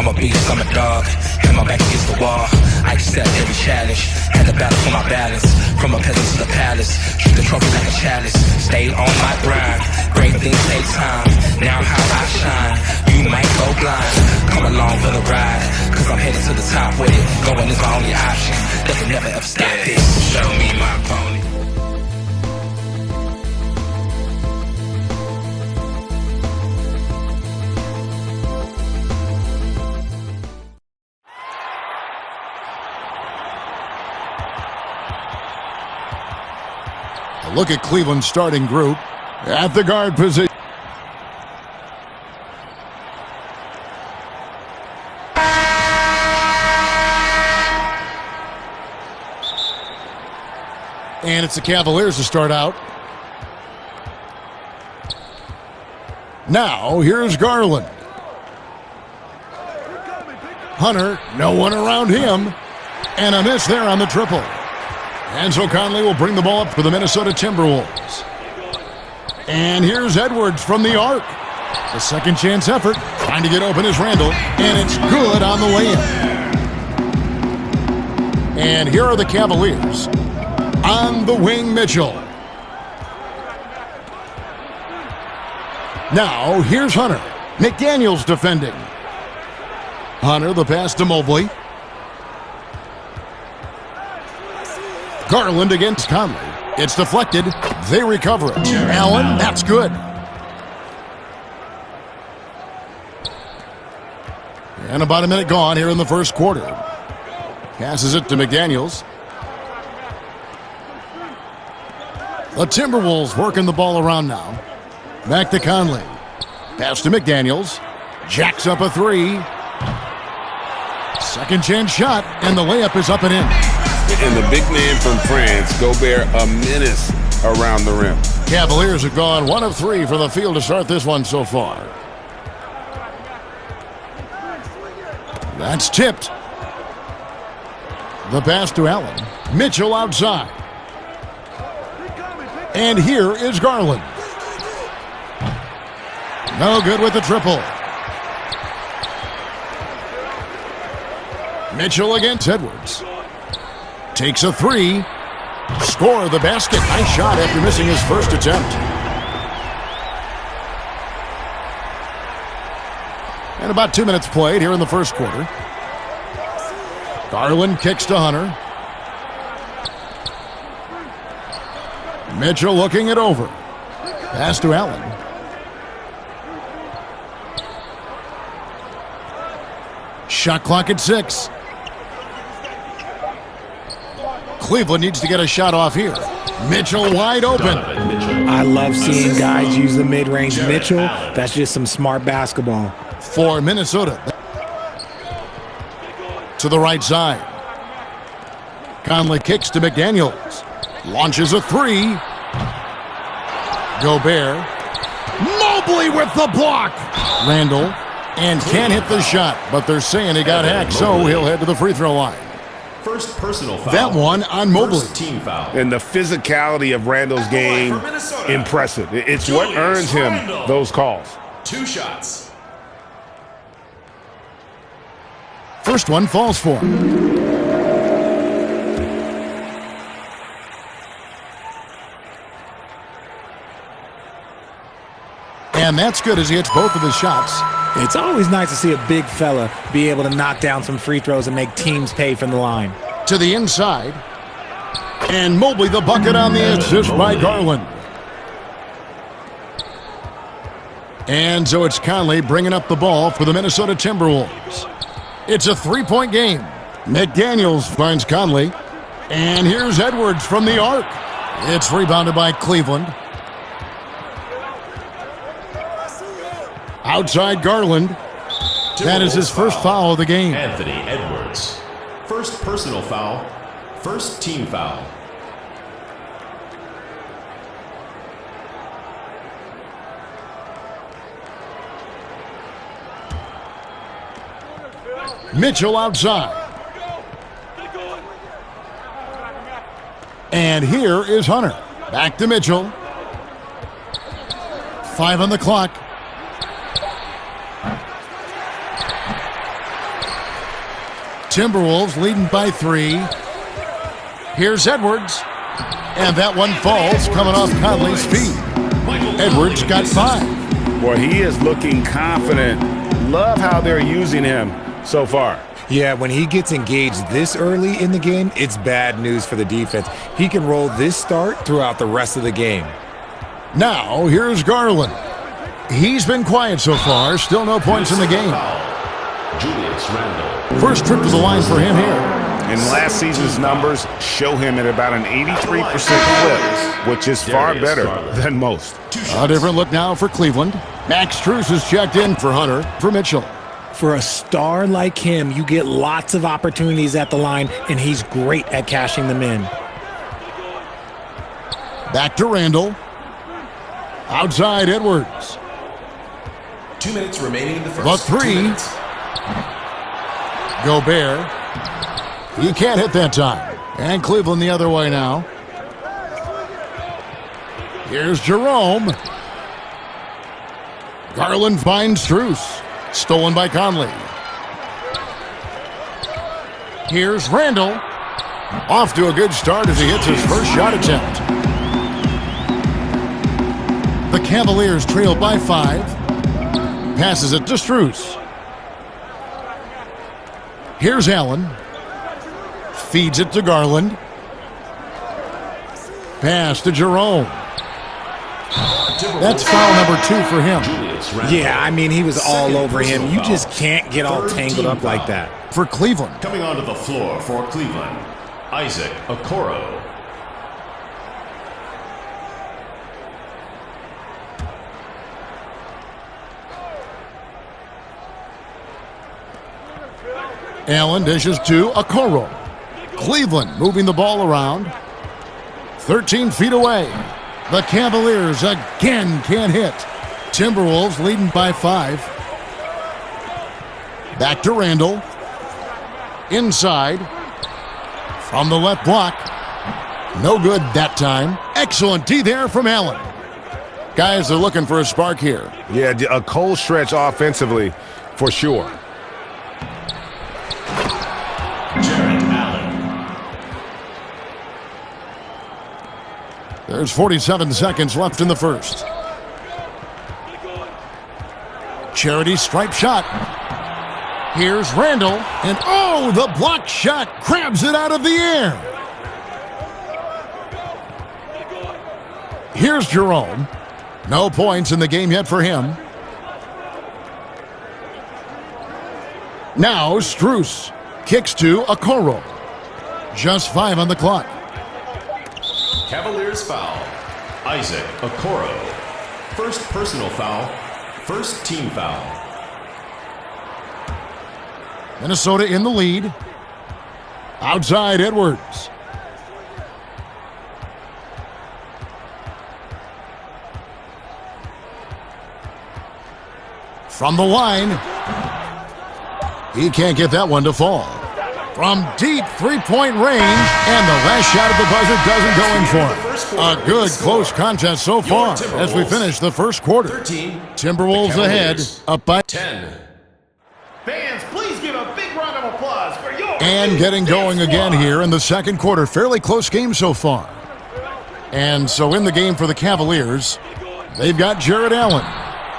I'm a beast, I'm a dog, and my back against the wall. I accept every challenge, had to battle for my balance. From a peasant to the palace, treat the trophy like a chalice. Stayed on my grind, great things take time. Now how I shine, you might go blind. Come along for the ride, cause I'm headed to the top with it. Going is my only option, they can never ever stop it. Show me my pony. Look at Cleveland's starting group at the guard position. And it's the Cavaliers to start out. Now, here's Garland. Hunter, no one around him. And a miss there on the triple. And so Conley will bring the ball up for the Minnesota Timberwolves. And here's Edwards from the arc. A second chance effort. Trying to get open is Randall. And it's good on the layup. And here are the Cavaliers. On the wing, Mitchell. Now, here's Hunter. McDaniels defending. Hunter, the pass to Mobley. Garland against Conley. It's deflected. They recover it. Allen, that's good. And about a minute gone here in the first quarter. Passes it to McDaniels. The Timberwolves working the ball around now. Back to Conley. Pass to McDaniels. Jacks up a three. Second chance shot, and the layup is up and in. And the big man from France, Gobert, a menace around the rim. Cavaliers have gone 1 of 3 from the field to start this one so far. That's tipped. The pass to Allen. Mitchell outside. And here is Garland. No good with the triple. Mitchell against Edwards. Takes a three. Score the basket. Nice shot after missing his first attempt. And about 2 minutes played here in the first quarter. Garland kicks to Hunter. Mitchell looking it over. Pass to Allen. Shot clock at 6. Cleveland needs to get a shot off here. Mitchell wide open. I love seeing guys use the mid-range. Mitchell, that's just some smart basketball. For Minnesota. To the right side. Conley kicks to McDaniels. Launches a three. Gobert. Mobley with the block. Randall. And can't hit the shot, but they're saying he got hacked, so he'll head to the free throw line. First personal foul. That one on Mobley. First team foul. And the physicality of Randall's game, impressive. It's what earns him those calls. 2 shots. First one falls for him. And that's good as he hits both of his shots. It's always nice to see a big fella be able to knock down some free throws and make teams pay from the line. To the inside. And Mobley the bucket on the assist by Garland. And so it's Conley bringing up the ball for the Minnesota Timberwolves. It's a 3-point game. McDaniels finds Conley. And here's Edwards from the arc. It's rebounded by Cleveland. Outside Garland. That is his first foul of the game. Anthony Edwards. First personal foul. First team foul. Mitchell outside. And here is Hunter. Back to Mitchell. 5 on the clock. Timberwolves leading by 3. Here's Edwards. And that one falls, coming off Conley's feet. Edwards got 5. Boy, he is looking confident. Love how they're using him so far. Yeah, when he gets engaged this early in the game, it's bad news for the defense. He can roll this start throughout the rest of the game. Now, here's Garland. He's been quiet so far. Still no points in the game. Julius Randle. First trip to the line for him here. And last season's numbers show him at about an 83% clip, which is far better than most. A different look now for Cleveland. Max Strus is checked in for Hunter for Mitchell. For a star like him, you get lots of opportunities at the line, and he's great at cashing them in. Back to Randle. Outside Edwards. 2 minutes remaining in the The first. 3. 2 minutes. Gobert. He can't hit that time. And Cleveland the other way now. Here's Jerome. Garland finds Strus. Stolen by Conley. Here's Randle. Off to a good start as he hits his first shot attempt. The Cavaliers trail by 5. Passes it to Strus. Here's Allen. Feeds it to Garland. Pass to Jerome. That's foul number 2 for him. Yeah, I mean, he was all over him. You just can't get all tangled up like that. For Cleveland. Coming onto the floor for Cleveland, Isaac Okoro. Allen dishes to Okoro. Cleveland moving the ball around. 13 feet away. The Cavaliers again can't hit. Timberwolves leading by 5. Back to Randle. Inside. From the left block. No good that time. Excellent D there from Allen. Guys are looking for a spark here. Yeah, a cold stretch offensively for sure. Jarrett Allen. There's 47 seconds left in the first. Charity stripe shot. Here's Randle. And oh, the block shot crabs it out of the air. Here's Jerome. No points in the game yet for him. Now Strus kicks to Okoro. Just 5 on the clock. Cavaliers foul. Isaac Okoro. First personal foul. First team foul. Minnesota in the lead. Outside Edwards. From the line. He can't get that one to fall. From deep three-point range, and the last shot at the buzzer doesn't go in for him. A good, close contest so far as we finish the first quarter. 13. Timberwolves ahead, up by 10. Fans, please give a big round of applause for your and getting going again here in the second quarter. Fairly close game so far. And so in the game for the Cavaliers, they've got Jarrett Allen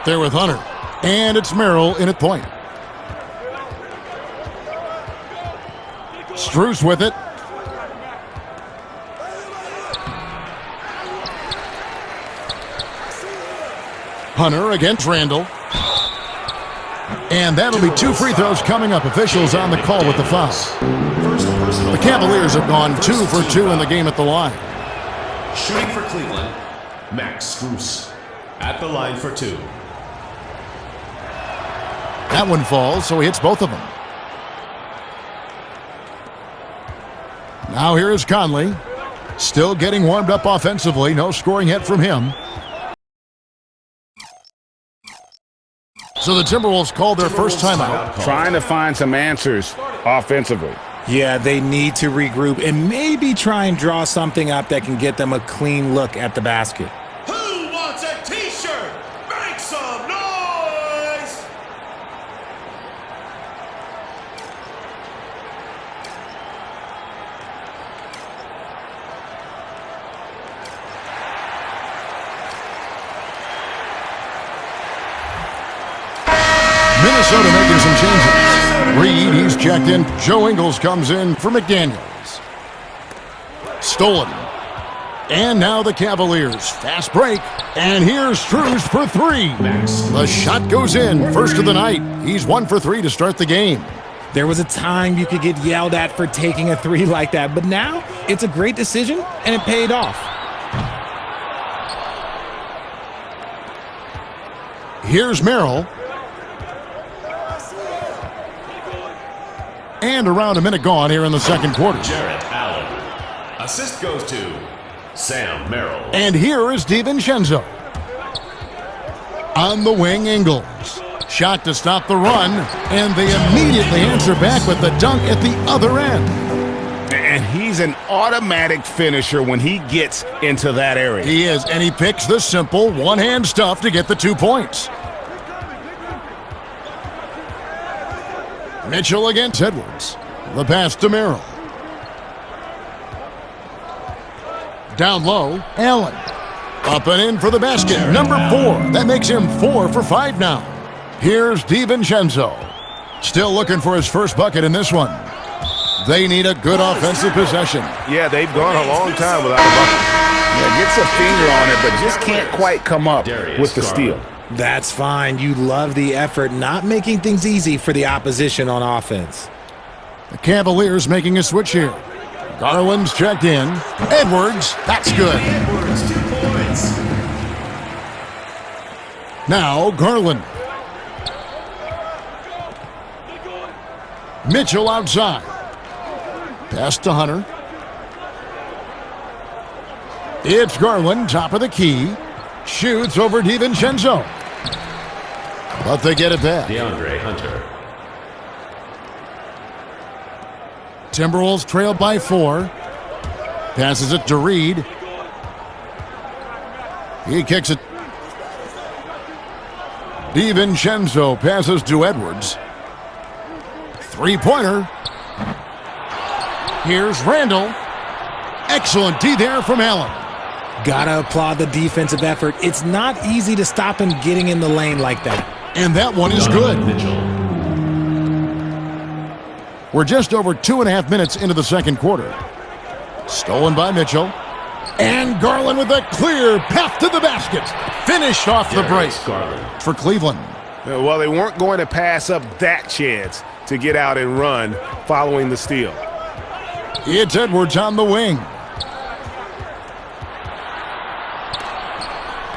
there with Hunter. And it's Merrill in at point. Strus with it. Hunter against Randle. And that'll be 2 free throws coming up. Officials on the call with the foul. The Cavaliers have gone 2 for 2 in the game at the line. Shooting for Cleveland, Max Strus. At the line for 2. That one falls, so he hits both of them. Now here is Conley. Still getting warmed up offensively. No scoring yet from him. So the Timberwolves called their first timeout. Trying to find some answers offensively. Yeah, they need to regroup and maybe try and draw something up that can get them a clean look at the basket. Who wants a t-shirt? Make some noise! Minnesota making some changes. Reed, he's checked in. Joe Ingles comes in for McDaniels. Stolen. And now the Cavaliers. Fast break. And here's Struz for three. The shot goes in. First of the night. He's 1 for 3 to start the game. There was a time you could get yelled at for taking a three like that, but now it's a great decision, and it paid off. Here's Merrill. And around a minute gone here in the second quarter. Jarrett Allen. Assist goes to Sam Merrill. And here is DiVincenzo. On the wing, Ingles. Shot to stop the run, and they immediately answer back with the dunk at the other end. And he's an automatic finisher when he gets into that area. He is, and he picks the simple one-hand stuff to get the 2 points. Mitchell against Edwards. The pass to Merrill. Down low, Allen. Up and in for the basket, number 4. That makes him 4 for 5 now. Here's DiVincenzo. Still looking for his first bucket in this one. They need a good offensive possession. Yeah, they've gone a long time without a bucket. Yeah, gets a finger on it, but just can't quite come up with the steal. That's fine. You love the effort, not making things easy for the opposition on offense. The Cavaliers making a switch here. Garland's checked in. Edwards, that's good. Edwards, 2 points. Now Garland. Mitchell outside. Pass to Hunter. It's Garland, top of the key. Shoots over DiVincenzo. But they get it back. DeAndre Hunter. Timberwolves trail by 4. Passes it to Reed. He kicks it. DiVincenzo passes to Edwards. Three-pointer. Here's Randall. Excellent D there from Allen. Gotta applaud the defensive effort. It's not easy to stop him getting in the lane like that. And that one is good. Mitchell. We're just over 2.5 minutes into the second quarter. Stolen by Mitchell. And Garland with a clear path to the basket. Finished off the break for Cleveland. Well, they weren't going to pass up that chance to get out and run following the steal. It's Edwards on the wing.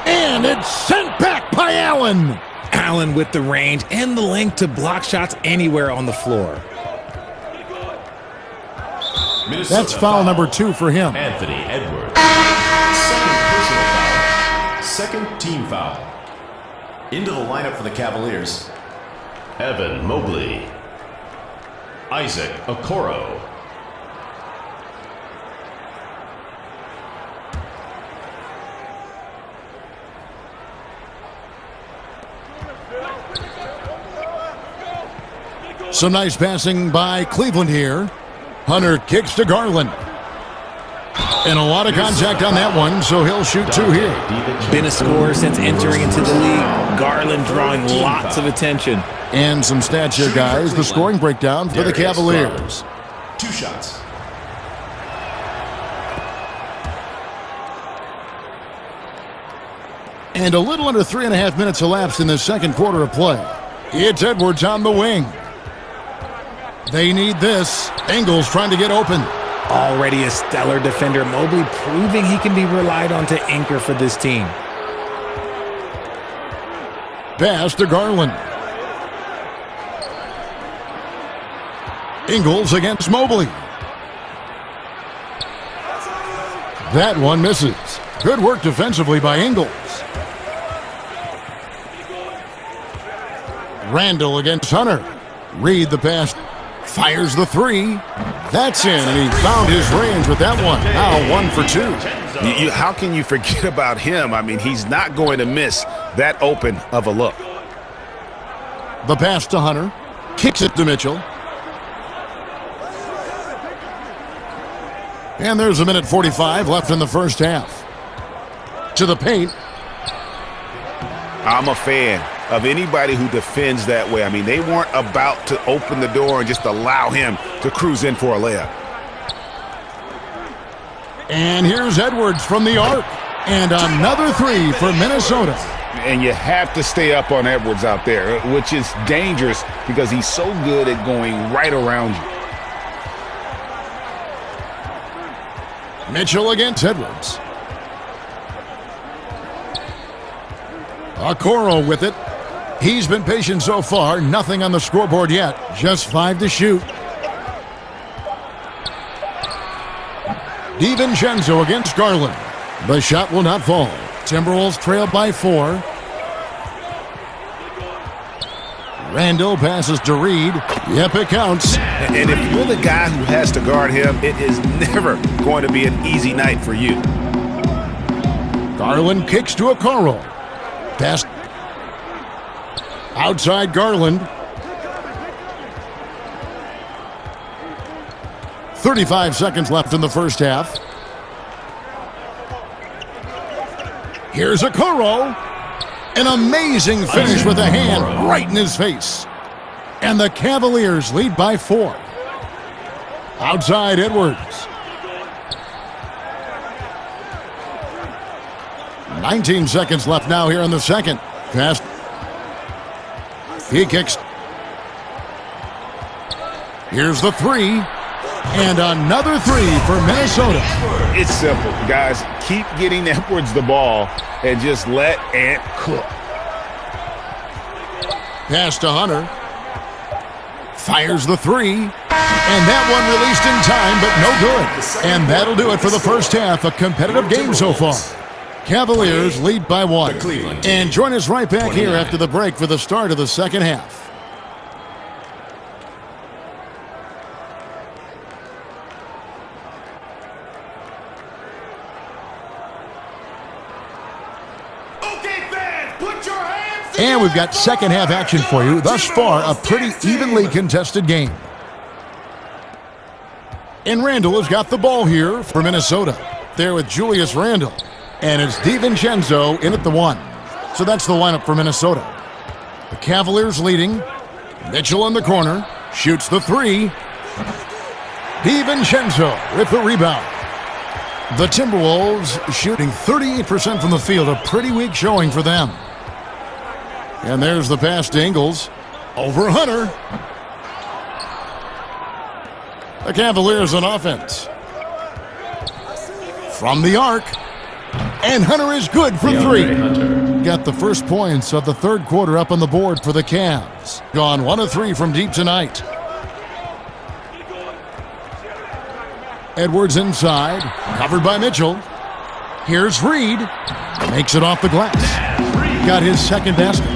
And it's sent back by Allen. Allen with the range and the length to block shots anywhere on the floor. Minnesota That's foul number 2 for him. Anthony Edwards. Second personal foul. Second team foul. Into the lineup for the Cavaliers. Evan Mobley. Isaac Okoro. Some nice passing by Cleveland here. Hunter kicks to Garland. And a lot of contact on that one, so he'll shoot 2 here. Been a scorer since entering into the league. Garland drawing lots of attention. And some stats here, guys. The scoring breakdown for the Cavaliers. 2 shots. And a little under 3.5 minutes elapsed in the second quarter of play. It's Edwards on the wing. They need this. Ingles trying to get open. Already a stellar defender, Mobley proving he can be relied on to anchor for this team. Pass to Garland. Ingles against Mobley. That one misses. Good work defensively by Ingles. Randall against Hunter. Reed the pass. Fires the 3. That's in, and he found his range with that one. Now 1 for 2. How can you forget about him? I mean, he's not going to miss that open of a look. The pass to Hunter. Kicks it to Mitchell. And there's 1:45 left in the first half. To the paint. I'm a fan. of anybody who defends that way. I mean, they weren't about to open the door and just allow him to cruise in for a layup. And here's Edwards from the arc. And another three for Minnesota. And you have to stay up on Edwards out there, which is dangerous because he's so good at going right around you. Mitchell against Edwards. Okoro with it. He's been patient so far. Nothing on the scoreboard yet. Just 5 to shoot. DiVincenzo against Garland. The shot will not fall. Timberwolves trail by 4. Randall passes to Reed. Yep, it counts. And if you're the guy who has to guard him, it is never going to be an easy night for you. Garland kicks to Okoro. Pass outside Garland. 35 seconds left in the first half. Here's Okoro. An amazing finish with a hand right in his face. And the Cavaliers lead by 4. Outside Edwards. 19 seconds left now here in the second. Pass. He kicks. Here's the three. And another three for Minnesota. It's simple, guys. Keep getting Edwards the ball and just let Ant cook. Pass to Hunter. Fires the three. And that one released in time, but no good. And that'll do it for the first half. A competitive game so far. Cavaliers lead by 1. And join us right back here after the break for the start of the second half. And we've got second half action for you. Thus far, a pretty evenly contested game. And Randall has got the ball here for Minnesota. There with Julius Randall. And it's DiVincenzo in at the 1. So that's the lineup for Minnesota. The Cavaliers leading. Mitchell in the corner. Shoots the 3. DiVincenzo with the rebound. The Timberwolves shooting 38% from the field. A pretty weak showing for them. And there's the pass to Ingles. Over Hunter. The Cavaliers on offense. From the arc. And Hunter is good for 3. Got the first points of the third quarter up on the board for the Cavs. Gone 1 of 3 from deep tonight. Edwards inside. Covered by Mitchell. Here's Reed. Makes it off the glass. Got his second basket.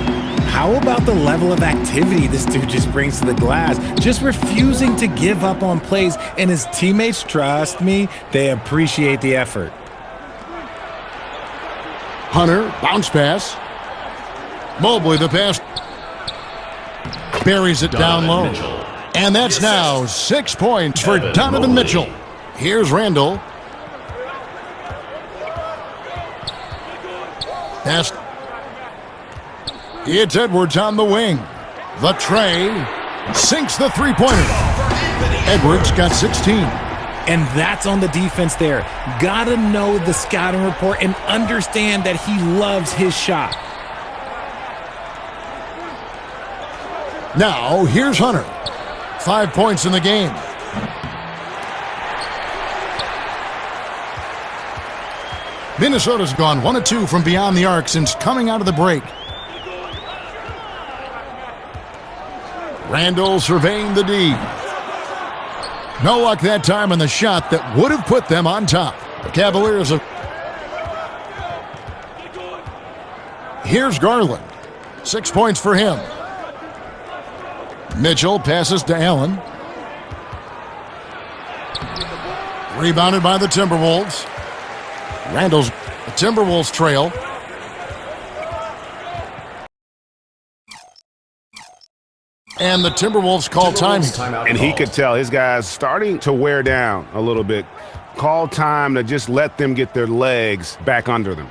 How about the level of activity this dude just brings to the glass? Just refusing to give up on plays, and his teammates, trust me, they appreciate the effort. Hunter, bounce pass. Mobley, the pass. Buries it down low. And that's now 6 points for Donovan Mitchell. Here's Randall. Pass. It's Edwards on the wing. The tray sinks the three-pointer. Edwards got 16. And that's on the defense there. Gotta know the scouting report and understand that he loves his shot. Now, here's Hunter. 5 points in the game. Minnesota's gone 1 of 2 from beyond the arc since coming out of the break. Randall surveying the D. No luck that time on the shot that would have put them on top. The Cavaliers have... Here's Garland. 6 points for him. Mitchell passes to Allen. Rebounded by the Timberwolves. Randall's the Timberwolves trail. And the Timberwolves call time. And he could tell his guys starting to wear down a little bit. Call time to just let them get their legs back under them.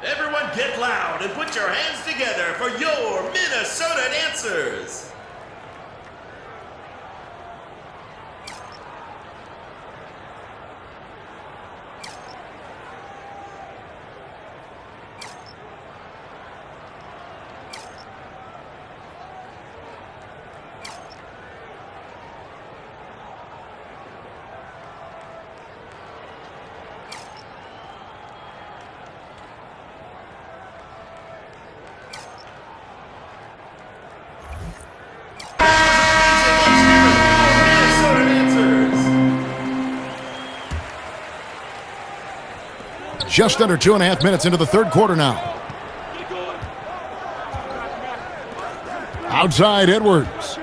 Everyone get loud and put your hands together. Just under 2.5 minutes into the third quarter now. Outside Edwards.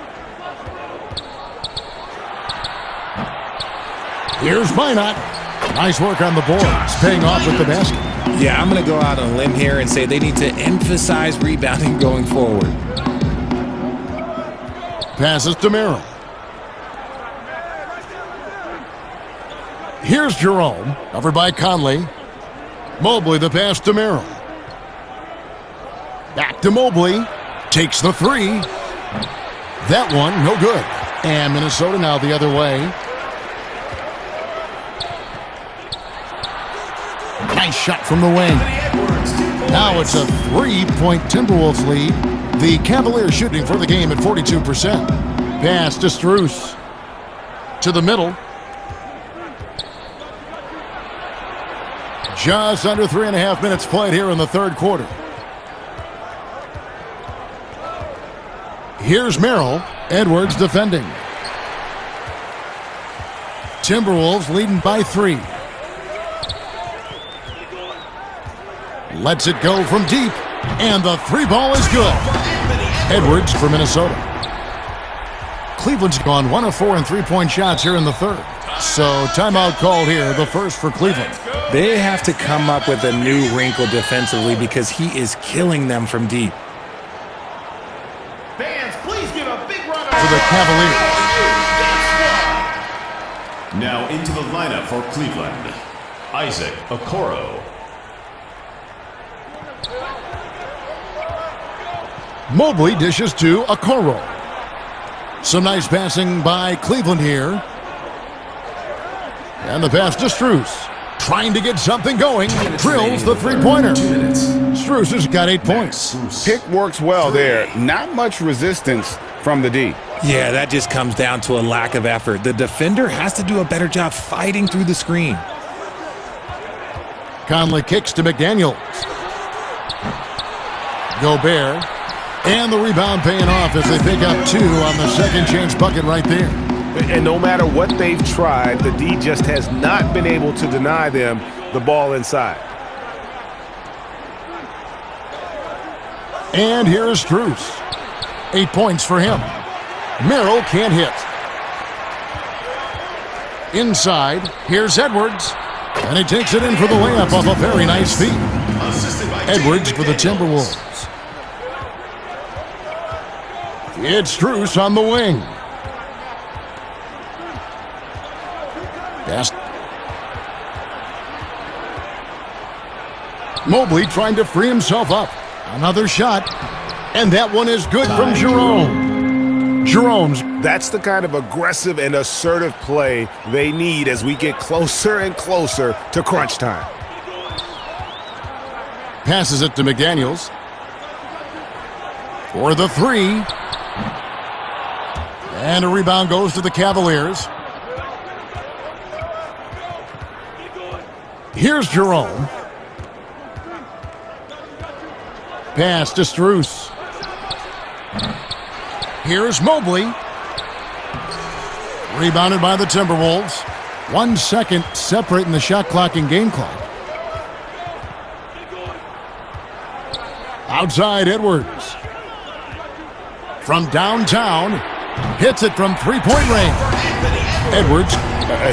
Here's Minot. Nice work on the boards, paying off with the basket. Yeah, I'm going to go out on a limb here and say they need to emphasize rebounding going forward. Passes to Merrill. Here's Jerome, covered by Conley. Mobley the pass to Merrill. Back to Mobley. Takes the three. That one, no good. And Minnesota now the other way. Nice shot from the wing. Now it's a 3-point Timberwolves lead. The Cavaliers shooting for the game at 42%. Pass to Strus. To the middle. Just under 3.5 minutes played here in the third quarter. Here's Merrill. Edwards defending. Timberwolves leading by 3. Lets it go from deep. And the three ball is good. Edwards for Minnesota. Cleveland's gone 1 of 4 in three-point shots here in the third. So timeout called here, the first for Cleveland. They have to come up with a new wrinkle defensively because he is killing them from deep. Fans, please give a big round of For the Cavaliers. Now into the lineup for Cleveland, Isaac Okoro. Mobley dishes to Okoro. Some nice passing by Cleveland here. And the pass to Strus. Trying to get something going. Drills the three-pointer. Strus has got 8 points. Pick works well there. Not much resistance from the D. Yeah, that just comes down to a lack of effort. The defender has to do a better job fighting through the screen. Conley kicks to McDaniels. Gobert. And the rebound paying off as they pick up 2 on the second chance bucket right there. And no matter what they've tried, the D just has not been able to deny them the ball inside. And here is Strus. 8 points for him. Merrill can't hit. Inside, here's Edwards. And he takes it in for the layup off a very nice feed. Edwards for the Timberwolves. It's Strus on the wing. Pass. Mobley trying to free himself up. Another shot. And that one is good from Jerome. That's the kind of aggressive and assertive play they need as we get closer and closer to crunch time. Passes it to McDaniels. For the three. And a rebound goes to the Cavaliers. Here's Jerome. Pass to Strus. Here's Mobley. Rebounded by the Timberwolves. 1 second separating the shot clock and game clock. Outside Edwards. From downtown. Hits it from three-point range. Edwards.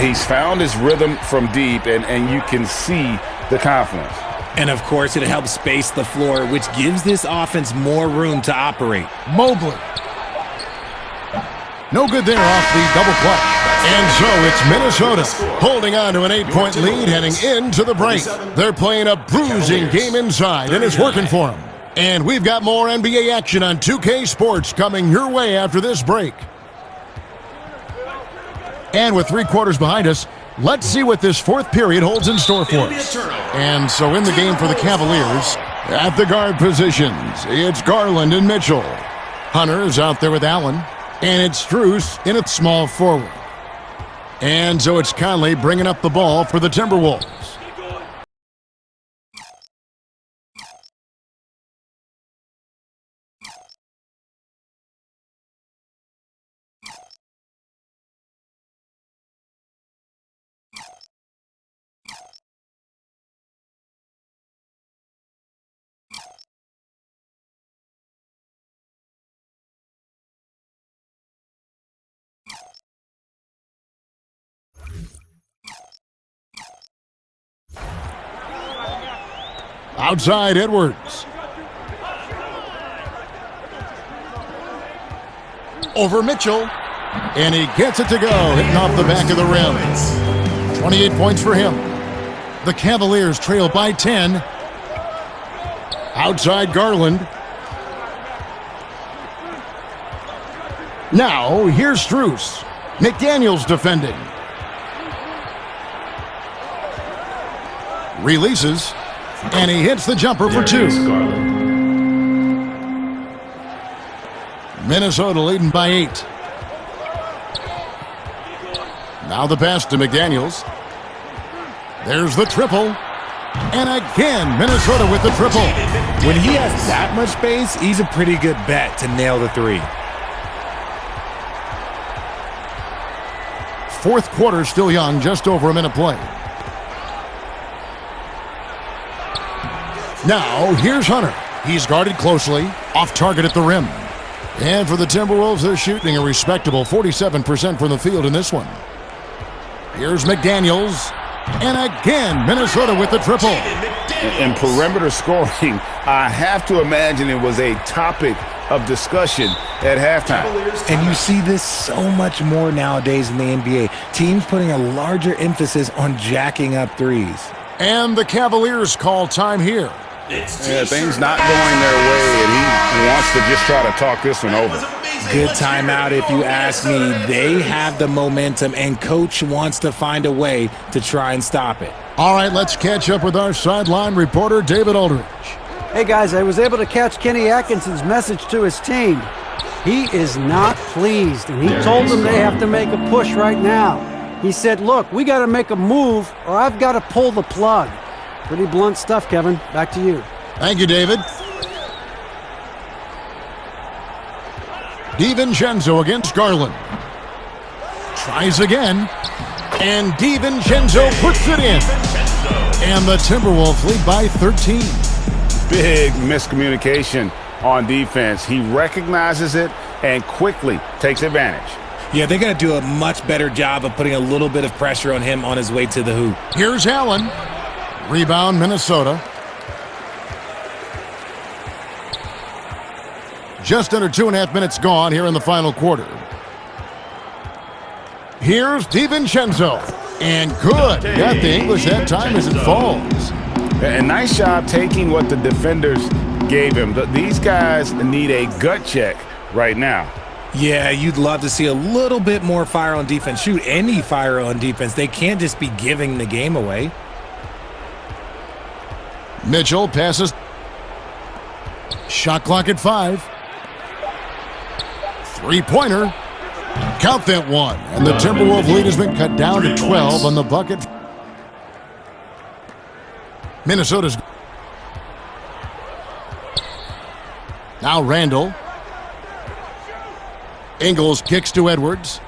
He's found his rhythm from deep, and you can see the confidence. And of course, it helps space the floor, which gives this offense more room to operate. Mobley. No good there off the double clutch. And so it's Minnesota holding on to an 8-point lead heading into the break. They're playing a bruising game inside, and it's working for them. And we've got more NBA action on 2K Sports coming your way after this break. And with 3 quarters behind us, let's see what this fourth period holds in store for us. And so in the game for the Cavaliers, at the guard positions, it's Garland and Mitchell. Hunter is out there with Allen, and it's Strus in at small forward. And so it's Conley bringing up the ball for the Timberwolves. Outside Edwards. Over Mitchell. And he gets it to go, hitting off the back of the rim. 28 points for him. The Cavaliers trail by 10. Outside Garland. Now, here's Strus. McDaniels defending. Releases. And he hits the jumper for two. Minnesota leading by 8. Now the pass to McDaniels. There's the triple. And again, Minnesota with the triple. When he has that much space, he's a pretty good bet to nail the three. Fourth quarter still young, just over a minute play. Now, here's Hunter. He's guarded closely, off target at the rim. And for the Timberwolves, they're shooting a respectable 47% from the field in this one. Here's McDaniels. And again, Minnesota with the triple. And perimeter scoring, I have to imagine it was a topic of discussion at halftime. And you see this so much more nowadays in the NBA. Teams putting a larger emphasis on jacking up threes. And the Cavaliers call time here. Yeah, things not going their way, and he wants to just try to talk this one over. Good timeout if you ask me. They have the momentum, and Coach wants to find a way to try and stop it. All right, let's catch up with our sideline reporter, David Aldridge. Hey, guys, I was able to catch Kenny Atkinson's message to his team. He is not pleased, and he told them they have to make a push right now. He said, look, we got to make a move, or I've got to pull the plug. Pretty blunt stuff, Kevin. Back to you. Thank you, David. DiVincenzo against Garland. Tries again. And DiVincenzo puts it in. And the Timberwolves lead by 13. Big miscommunication on defense. He recognizes it and quickly takes advantage. Yeah, they're going to do a much better job of putting a little bit of pressure on him on his way to the hoop. Here's Allen. Rebound, Minnesota. Just under 2.5 minutes gone here in the final quarter. Here's DiVincenzo. And good. Got the English that time as it falls. And nice job taking what the defenders gave him. These guys need a gut check right now. Yeah, you'd love to see a little bit more fire on defense. Shoot, any fire on defense. They can't just be giving the game away. Mitchell passes. Shot clock at 5. Three-pointer. Count that one. And the Timberwolves lead has been cut down to 12 on the bucket. Minnesota's. Now Randall. Ingles kicks to Edwards.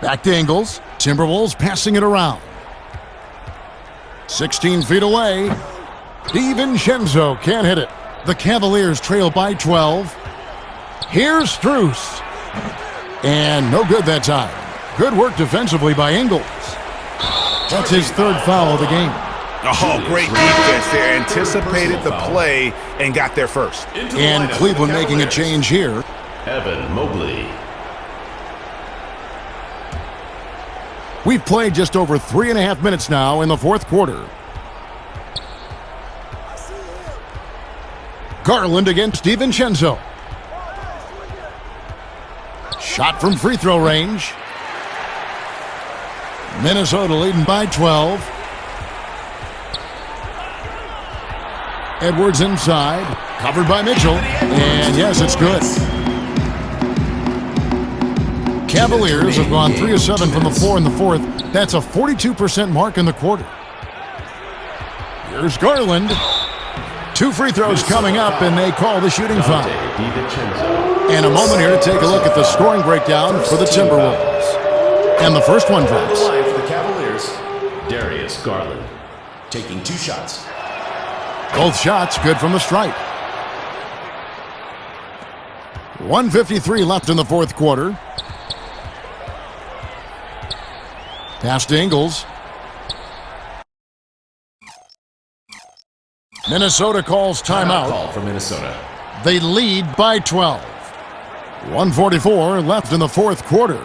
Back to Ingles. Timberwolves passing it around. 16 feet away. DiVincenzo can't hit it. The Cavaliers trail by 12. Here's Strus. And no good that time. Good work defensively by Ingles. That's his third foul of the game. Oh, great defense there. Anticipated the play and got there first. And Cleveland making a change here. Evan Mobley. We've played just over 3.5 minutes now in the fourth quarter. Garland against DiVincenzo. Shot from free throw range. Minnesota leading by 12. Edwards inside. Covered by Mitchell. And yes, it's good. Cavaliers have gone 3 of 7 from the floor in the fourth. That's a 42% mark in the quarter. Here's Garland. 2 free throws coming up, and they call the shooting foul. And a moment here to take a look at the scoring breakdown for the Timberwolves. And the first one drops. For the Cavaliers, Darius Garland taking 2 shots. Both shots good from the stripe. 1:53 left in the fourth quarter. Pass to Ingles. Minnesota calls Timeout timeout. call for Minnesota. They lead by 12. 1:44 left in the fourth quarter.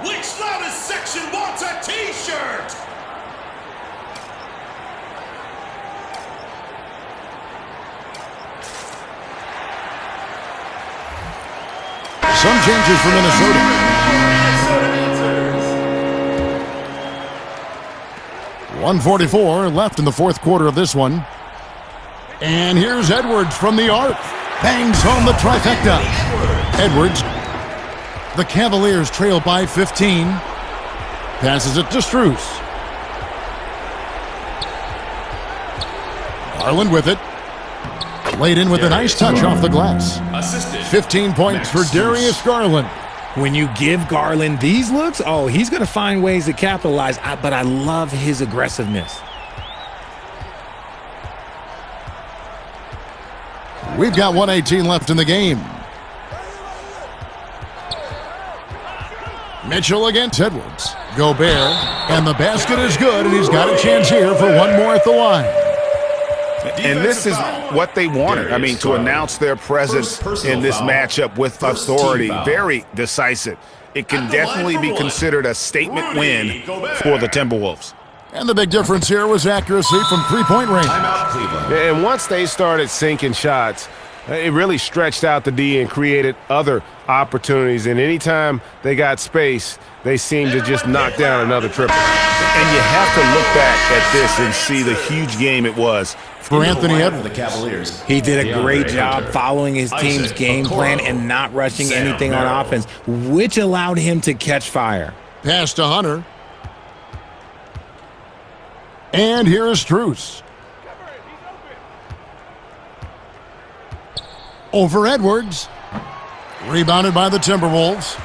Which loudest section wants a T-shirt? Some changes for Minnesota. 1:44 left in the fourth quarter of this one. And here's Edwards from the arc. Bangs home the trifecta. Edwards. The Cavaliers trail by 15. Passes it to Strus. Garland with it. Laid in with a nice touch off the glass. Assisted. 15 points for Darius Garland. When you give Garland these looks, oh, he's going to find ways to capitalize, but I love his aggressiveness. We've got 1:18 left in the game. Mitchell against Edwards. Gobert. And the basket is good, and he's got a chance here for one more at the line. And this is what they wanted. I mean, to announce their presence in this matchup with authority. Very decisive. It can definitely be considered a statement win for the Timberwolves. And the big difference here was accuracy from three-point range. Timeout Cleveland. And once they started sinking shots, it really stretched out the D and created other opportunities. And anytime they got space, they seemed to just knock down another triple. And you have to look back at this and see the huge game it was For Anthony For Edwards. the Cavaliers. He did a great DeAndre job Hunter, following his team's Isaac game plan Okoro, and not rushing Sam anything on Merrill. offense, which allowed him to catch fire. Pass to Hunter. And here is Strus. Over Edwards. Rebounded by the Timberwolves.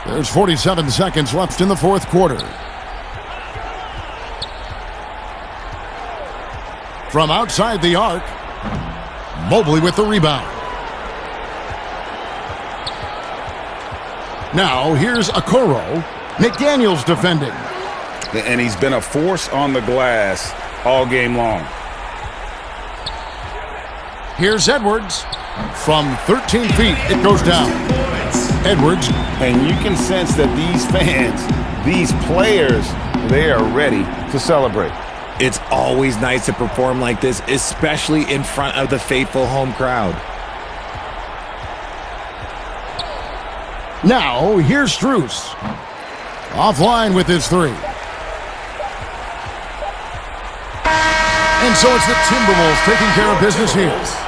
There's 47 seconds left in the fourth quarter. From outside the arc, Mobley with the rebound. Now here's Okoro. McDaniels defending. And he's been a force on the glass all game long. Here's Edwards. From 13 feet, it goes down. Edwards. And you can sense that these fans, these players, they are ready to celebrate. It's always nice to perform like this, especially in front of the faithful home crowd. Now, here's Strus. Offline with his three. And so it's the Timberwolves taking care of business here.